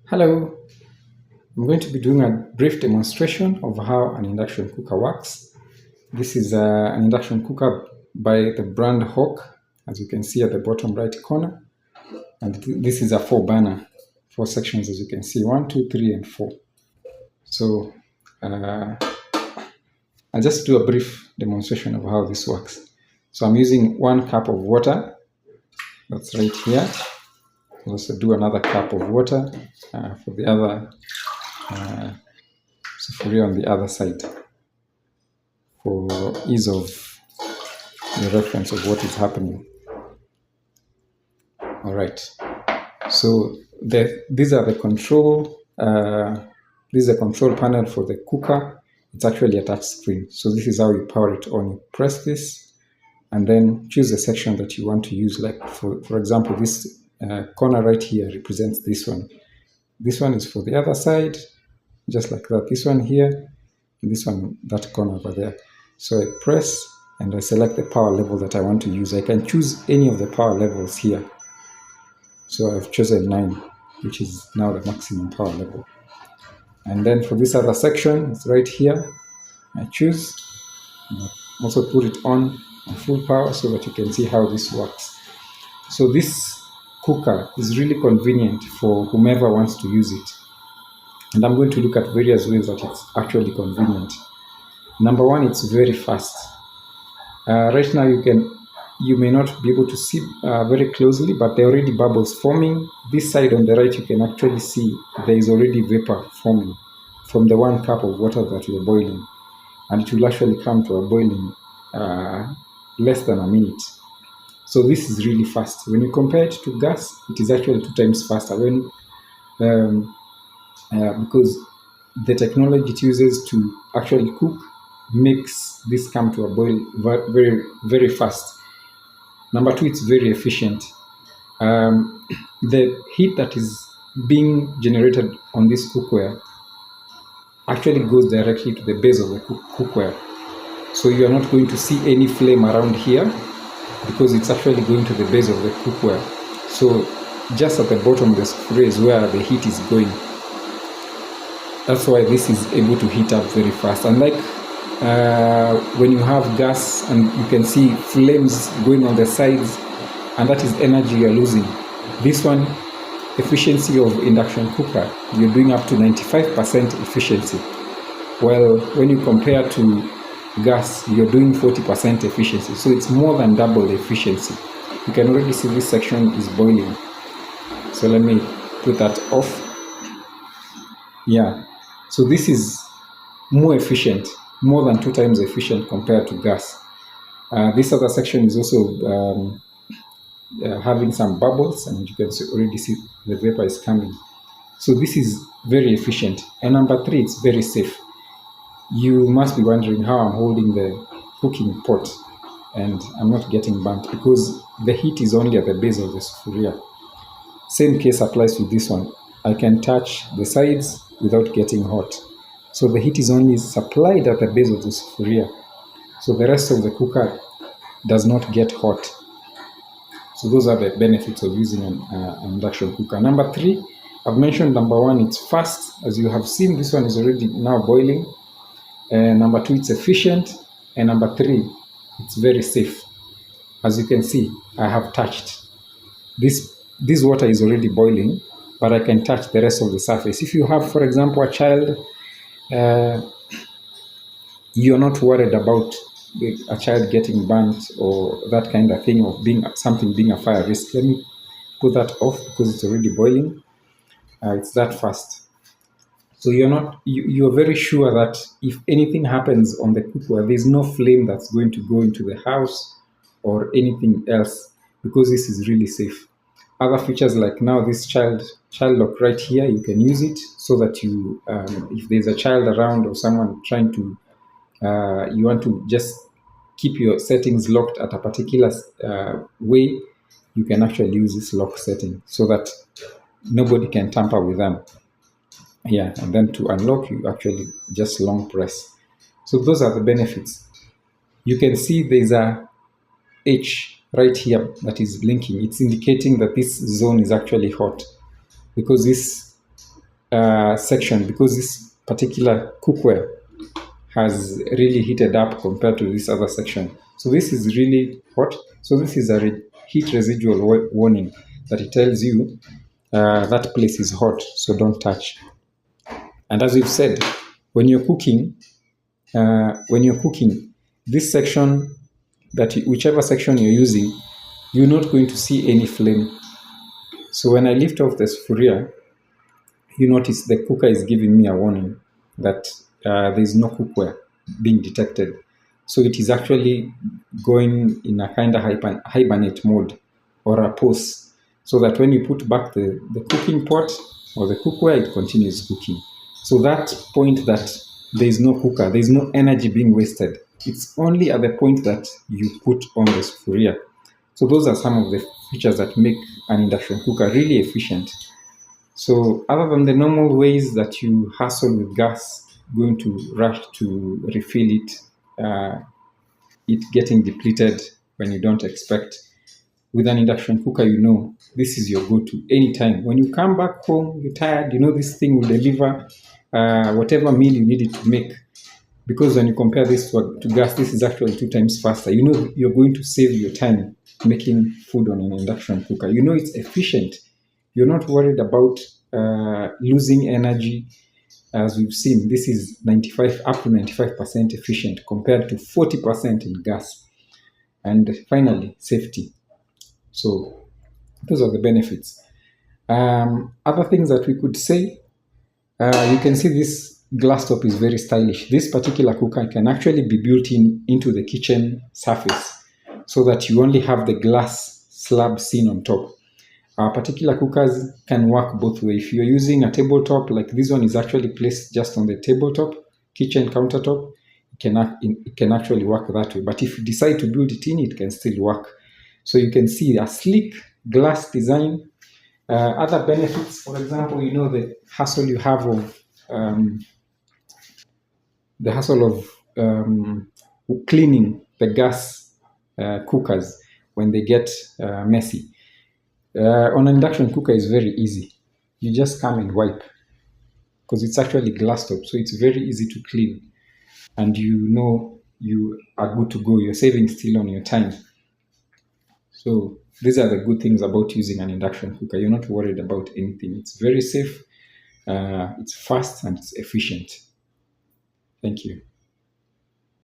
Hello, I'm going to be doing a brief demonstration of how an induction cooker works. This is an induction cooker by the brand Hawk, as you can see at the bottom right corner. And this is a 4 burner, 4 sections, as you can see, 1, 2, 3, and 4. So I'll just do a brief demonstration of how this works. So I'm using 1 cup of water, that's right here. I'll also do another cup of water for the other sufuria on the other side for ease of the reference of what is happening. All right. So these are the control. This is a control panel for the cooker. It's actually a touch screen. So this is how you power it on. You press this, and then choose the section that you want to use. Like for example, this corner right here represents this one. This one is for the other side, just like that. This one here, and this one, that corner over there. So I press and I select the power level that I want to use. I can choose any of the power levels here. So I've chosen 9, which is now the maximum power level. And then for this other section, it's right here. I choose, and I also put it on full power so that you can see how this works. So this cooker is really convenient for whomever wants to use it. And I'm going to look at various ways that it's actually convenient. Number 1, it's very fast. Right now you may not be able to see very closely, but there are already bubbles forming. This side on the right, you can actually see there is already vapor forming from the 1 cup of water that you're boiling. And it will actually come to a boiling less than a minute. So this is really fast. When you compare it to gas, it is actually 2 times faster. Because the technology it uses to actually cook makes this come to a boil very, very fast. Number 2, it's very efficient. The heat that is being generated on this cookware actually goes directly to the base of the cookware. So you are not going to see any flame around here because it's actually going to the base of the cookware. So just at the bottom of the sufuria is where the heat is going. That's why this is able to heat up very fast. Unlike when you have gas and you can see flames going on the sides, and that is energy you're losing. This one, efficiency of induction cooker, you're doing up to 95% efficiency. Well, when you compare to gas, you're doing 40% efficiency. So it's more than double the efficiency. You can already see this section is boiling. So let me put that off. Yeah. So this is more efficient, more than 2 times efficient compared to gas. This other section is also having some bubbles, and you can already see the vapor is coming. So this is very efficient. And number 3, it's very safe. You must be wondering how I'm holding the cooking pot and I'm not getting burnt, because the heat is only at the base of the sufuria. Same case applies to this one. I can touch the sides without getting hot. So the heat is only supplied at the base of the sufuria. So the rest of the cooker does not get hot. So those are the benefits of using an induction cooker. Number 3, I've mentioned number 1, it's fast. As you have seen, this one is already now boiling. Number 2, it's efficient. And number 3, it's very safe. As you can see, I have touched. This water is already boiling, but I can touch the rest of the surface. If you have, for example, a child, you're not worried about a child getting burnt or that kind of thing, of something being a fire risk. Let me put that off because it's already boiling. It's that fast. So you're very sure that if anything happens on the cookware, there's no flame that's going to go into the house or anything else, because this is really safe. Other features, like now this child lock right here, you can use it so that you, if there's a child around or someone trying to, you want to just keep your settings locked at a particular way, you can actually use this lock setting so that nobody can tamper with them. Yeah, and then to unlock, you actually just long press. So those are the benefits. You can see there's a H right here that is blinking. It's indicating that this zone is actually hot, because this section, because this particular cookware has really heated up compared to this other section. So this is really hot. So this is a heat residual warning that it tells you that place is hot, so don't touch. And as we've said, when you're cooking, this section, whichever section you're using, you're not going to see any flame. So when I lift off the sufuria, you notice the cooker is giving me a warning that there is no cookware being detected. So it is actually going in a kind of hibernate mode or a pause, so that when you put back the cooking pot or the cookware, it continues cooking. So that point that there is no cooker, there is no energy being wasted. It's only at the point that you put on the sufuria. So those are some of the features that make an induction cooker really efficient. So other than the normal ways that you hassle with gas, going to rush to refill it, it getting depleted when you don't expect, with an induction cooker, you know this is your go-to anytime. When you come back home, you're tired, you know this thing will deliver whatever meal you needed to make. Because when you compare this to gas, this is actually 2 times faster. You know you're going to save your time making food on an induction cooker. You know it's efficient. You're not worried about losing energy. As we've seen, this is 95 up to 95% efficient compared to 40% in gas. And finally, safety. So those are the benefits. Other things that we could say, you can see this glass top is very stylish. This particular cooker can actually be built into the kitchen surface, so that you only have the glass slab seen on top. Particular cookers can work both ways. If you're using a tabletop, like this one is actually placed just on the tabletop, kitchen countertop, it can actually work that way. But if you decide to build it in, it can still work. So you can see a sleek glass design. Other benefits, for example, you know the hassle you have of cleaning the gas cookers when they get messy. On an induction cooker is very easy. You just come and wipe, because it's actually glass top, so it's very easy to clean, and you know you are good to go. You're saving still on your time. So these are the good things about using an induction cooker. You're not worried about anything. It's very safe, it's fast, and it's efficient. Thank you.